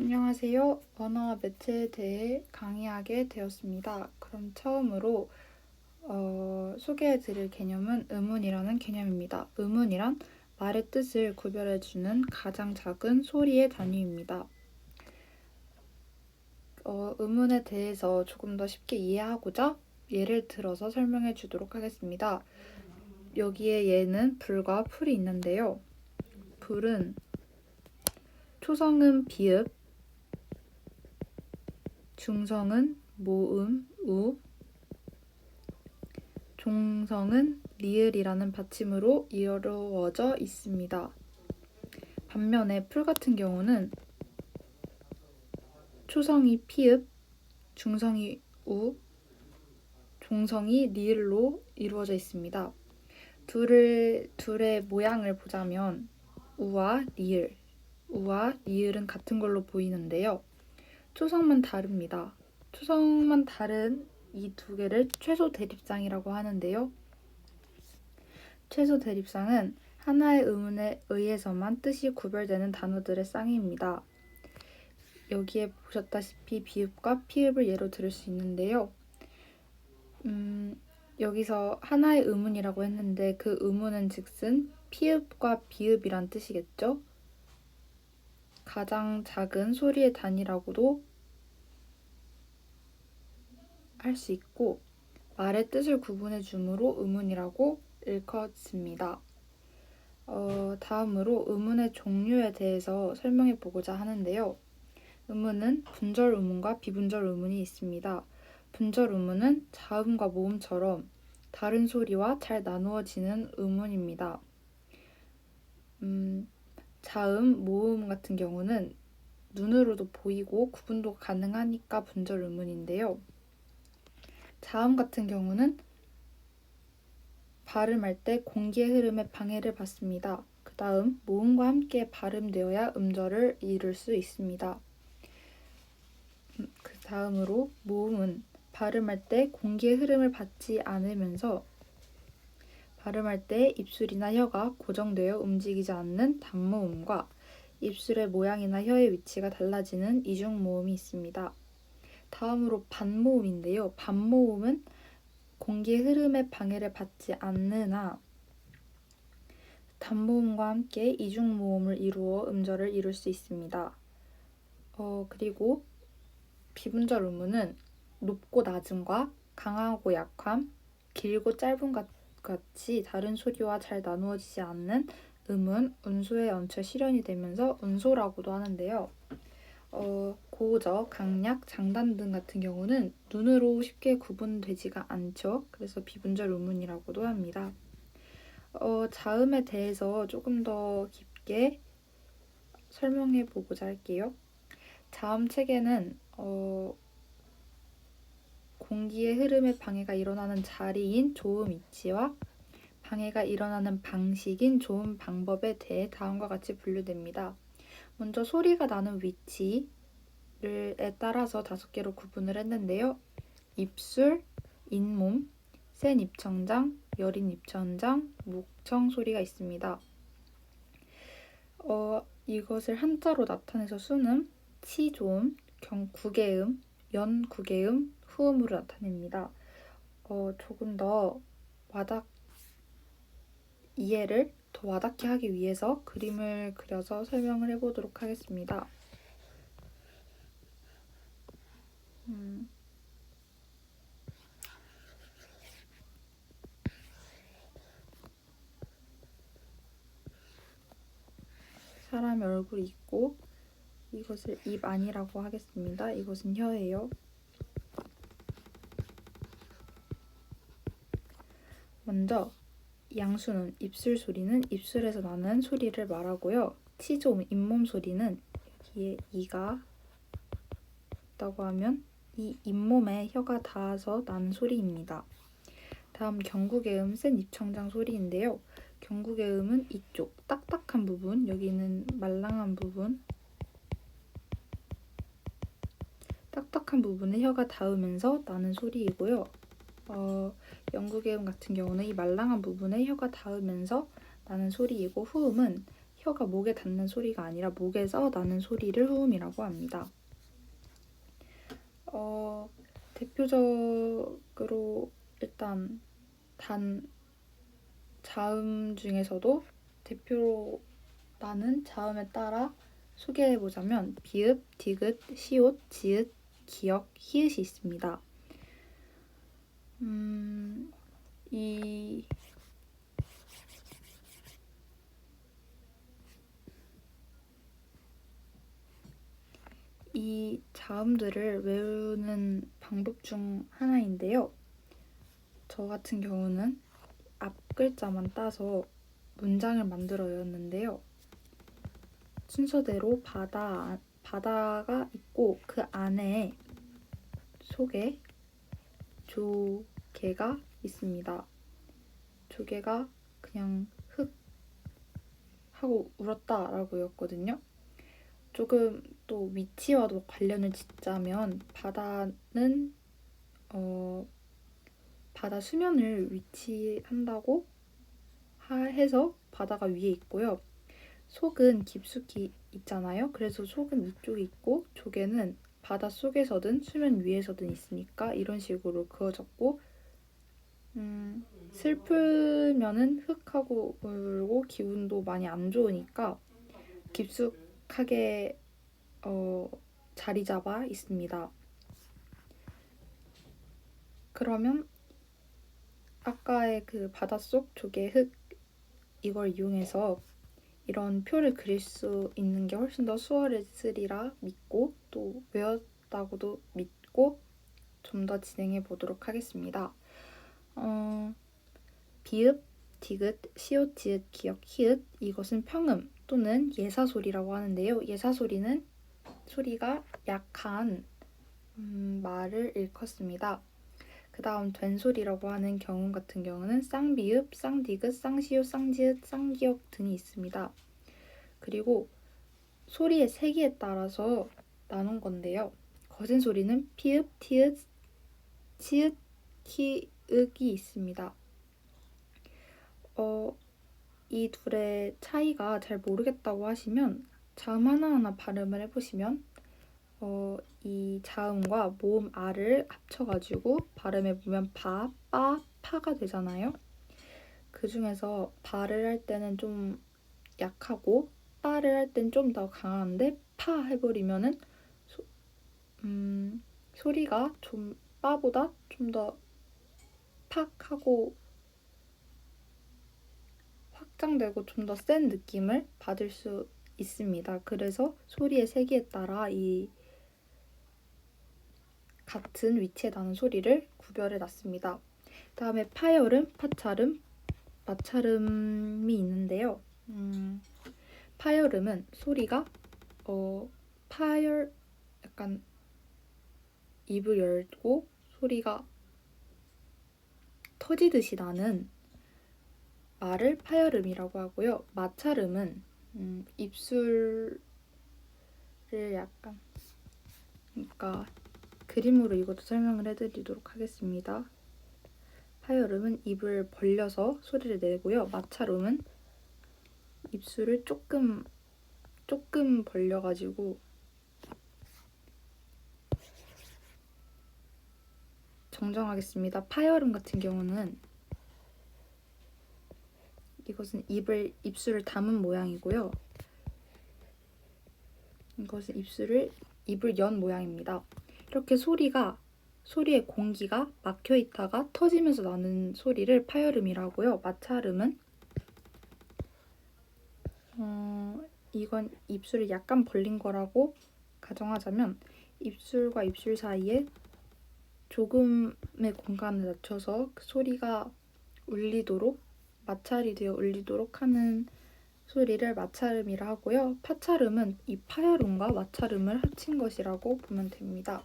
안녕하세요. 언어와 매체에 대해 강의하게 되었습니다. 그럼 처음으로 소개해 드릴 개념은 의문이라는 개념입니다. 의문이란 말의 뜻을 구별해주는 가장 작은 소리의 단위입니다. 의문에 대해서 조금 더 쉽게 이해하고자 예를 들어서 설명해 주도록 하겠습니다. 여기에 예는 불과 풀이 있는데요. 불은 초성은 비읍, 중성은 모음, 우, 종성은 리을이라는 받침으로 이루어져 있습니다. 반면에 풀 같은 경우는 초성이 피읍, 중성이 우, 종성이 리을로 이루어져 있습니다. 둘의 모양을 보자면 우와 리을은 같은 걸로 보이는데요. 초성만 다릅니다. 초성만 다른 이 두 개를 최소 대립상이라고 하는데요. 최소 대립상은 하나의 의문에 의해서만 뜻이 구별되는 단어들의 쌍입니다. 여기에 보셨다시피 비읍과 피읍을 예로 들을 수 있는데요. 여기서 하나의 의문이라고 했는데 그 의문은 즉슨 피읍과 비읍이란 뜻이겠죠? 가장 작은 소리의 단위라고도 할 수 있고 말의 뜻을 구분해 주므로 의문이라고 일컫습니다. 다음으로 의문의 종류에 대해서 설명해 보고자 하는데요. 의문은 분절 의문과 비분절 의문이 있습니다. 분절 의문은 자음과 모음처럼 다른 소리와 잘 나누어지는 의문입니다. 자음, 모음 같은 경우는 눈으로도 보이고 구분도 가능하니까 분절 의문인데요. 자음 같은 경우는 발음할 때 공기의 흐름에 방해를 받습니다. 그 다음 모음과 함께 발음되어야 음절을 이룰 수 있습니다. 그 다음으로 모음은 발음할 때 공기의 흐름을 받지 않으면서 발음할 때 입술이나 혀가 고정되어 움직이지 않는 단모음과 입술의 모양이나 혀의 위치가 달라지는 이중모음이 있습니다. 다음으로 반모음인데요. 반모음은 공기의 흐름에 방해를 받지 않으나 단모음과 함께 이중모음을 이루어 음절을 이룰 수 있습니다. 그리고 비분절 의문은 높고 낮음과 강하고 약함, 길고 짧은 같이 다른 소리와 잘 나누어지지 않는 음은 운소에 얹혀 실현이 되면서 운소라고도 하는데요. 고저, 강약, 장단 등 같은 경우는 눈으로 쉽게 구분되지가 않죠. 그래서 비분절 의문이라고도 합니다. 자음에 대해서 조금 더 깊게 설명해 보고자 할게요. 자음 체계는 공기의 흐름에 방해가 일어나는 자리인 조음 위치와 방해가 일어나는 방식인 조음 방법에 대해 다음과 같이 분류됩니다. 먼저 소리가 나는 위치에 따라서 5개로 구분을 했는데요. 입술, 잇몸, 센 입천장, 여린 입천장, 목청 소리가 있습니다. 이것을 한자로 나타내서 순음, 치조음, 구개음, 연구개음, 후음으로 나타냅니다. 조금 더 이해를 더 와닿게 하기 위해서 그림을 그려서 설명을 해보도록 하겠습니다. 사람의 얼굴이 있고 이것을 입 안이라고 하겠습니다. 이것은 혀예요. 먼저 양수는 입술 소리는 입술에서 나는 소리를 말하고요. 치조음 잇몸 소리는 여기에 이가 있다고 하면 이 잇몸에 혀가 닿아서 나는 소리입니다. 다음 경구개음 센 입천장 소리인데요. 경구개음은 이쪽 딱딱한 부분, 여기는 말랑한 부분, 딱딱한 부분에 혀가 닿으면서 나는 소리이고요. 연구개음 같은 경우는 이 말랑한 부분에 혀가 닿으면서 나는 소리이고 후음은 혀가 목에 닿는 소리가 아니라 목에서 나는 소리를 후음이라고 합니다. 대표적으로 일단 자음 중에서도 대표로 나는 자음에 따라 소개해보자면 비읍, 디귿, 시옷, 지읒, 기역, 히읗이 있습니다. 이 자음들을 외우는 방법 중 하나인데요. 저 같은 경우는 앞 글자만 따서 문장을 만들어 외웠는데요. 순서대로 바다가 있고 그 안에 속에 조개가 있습니다. 조개가 그냥 흑 하고 울었다라고 외웠거든요. 조금 또 위치와도 관련을 짓자면 바다는 바다 수면을 위치한다고 해서 바다가 위에 있고요. 속은 깊숙이 있잖아요. 그래서 속은 위쪽에 있고 조개는 바다 속에서든 수면 위에서든 있으니까 이런 식으로 그어졌고 슬프면은 흑하고 울고 기분도 많이 안 좋으니까 깊숙하게 자리 잡아 있습니다. 그러면 아까의 그 바닷속 조개 흑 이걸 이용해서 이런 표를 그릴 수 있는 게 훨씬 더 수월했으리라 믿고 또 외웠다고도 믿고 좀 더 진행해 보도록 하겠습니다. 비읍, 디귿, 시옷, 지읒, 기역, 히읗 이것은 평음 또는 예사소리라고 하는데요. 예사소리는 소리가 약한 말을 일컫습니다. 그 다음 된소리라고 하는 경우 같은 경우는 쌍비읍, 쌍디귿, 쌍시옷, 쌍지읒, 쌍기역 등이 있습니다. 그리고 소리의 세기에 따라서 나눈 건데요. 거센 소리는 피읍, 티읕, 치읓, 키읔이 있습니다. 이 둘의 차이가 잘 모르겠다고 하시면 자음 하나하나 발음을 해보시면 이 자음과 모음 아를 합쳐가지고 발음해보면 바, 빠, 파가 되잖아요. 그 중에서 바를 할 때는 좀 약하고 빠를 할 땐 좀 더 강한데 파 해버리면은 소리가 좀 빠보다 좀 더 팍 하고 확장되고 좀 더 센 느낌을 받을 수 있습니다. 그래서 소리의 세기에 따라 이 같은 위치에 나는 소리를 구별해 놨습니다. 다음에 파열음, 파찰음, 마찰음이 있는데요. 파열음은 소리가 파열 약간 입을 열고 소리가 터지듯이 나는 말을 파열음이라고 하고요. 마찰음은 입술을 약간 그러니까 그림으로 이것도 설명을 해드리도록 하겠습니다. 파열음은 입을 벌려서 소리를 내고요. 마찰음은 입술을 조금 벌려가지고 정정하겠습니다. 파열음 같은 경우는 이것은 입술을 담은 모양이고요. 이것은 입을 연 모양입니다. 이렇게 소리의 공기가 막혀 있다가 터지면서 나는 소리를 파열음이라고 하고요. 마찰음은 이건 입술을 약간 벌린 거라고 가정하자면 입술과 입술 사이에 조금의 공간을 낮춰서 그 소리가 울리도록 마찰이 되어 울리도록 하는 소리를 마찰음이라 하고요. 파찰음은 이 파열음과 마찰음을 합친 것이라고 보면 됩니다.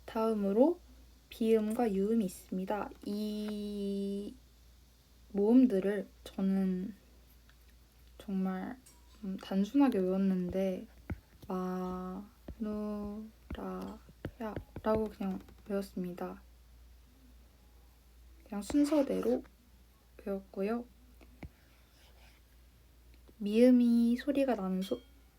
다음으로 비음과 유음이 있습니다. 이 모음들을 저는 정말 단순하게 외웠는데 마, 누, 라, 야 라고 그냥 외웠습니다. 그냥 순서대로 외웠고요. 미음이 소리가 나는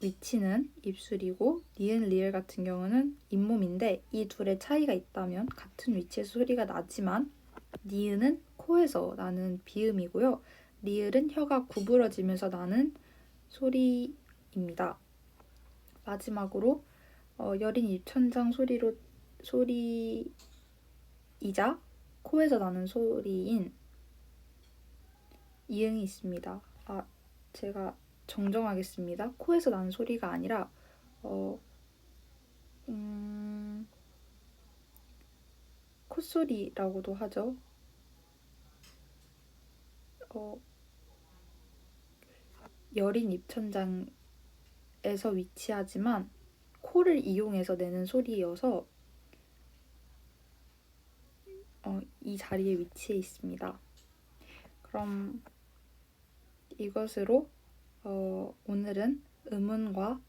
위치는 입술이고 니은, 리을 같은 경우는 잇몸인데 이 둘의 차이가 있다면 같은 위치에서 소리가 나지만 니은은 코에서 나는 비음이고요. 리을은 혀가 구부러지면서 나는 소리입니다. 마지막으로 여린 입천장 소리이자 코에서 나는 소리인 이응이 있습니다. 제가 정정하겠습니다. 코에서 나는 소리가 아니라 콧소리라고도 하죠. 여린 입천장에서 위치하지만 코를 이용해서 내는 소리여서 이 자리에 위치해 있습니다. 그럼 이것으로 오늘은 음운과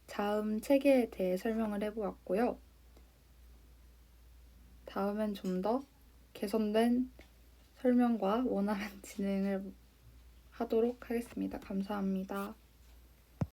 자음 체계에 대해 설명을 해보았고요. 다음엔 좀 더 개선된 설명과 원활한 진행을 하도록 하겠습니다. 감사합니다.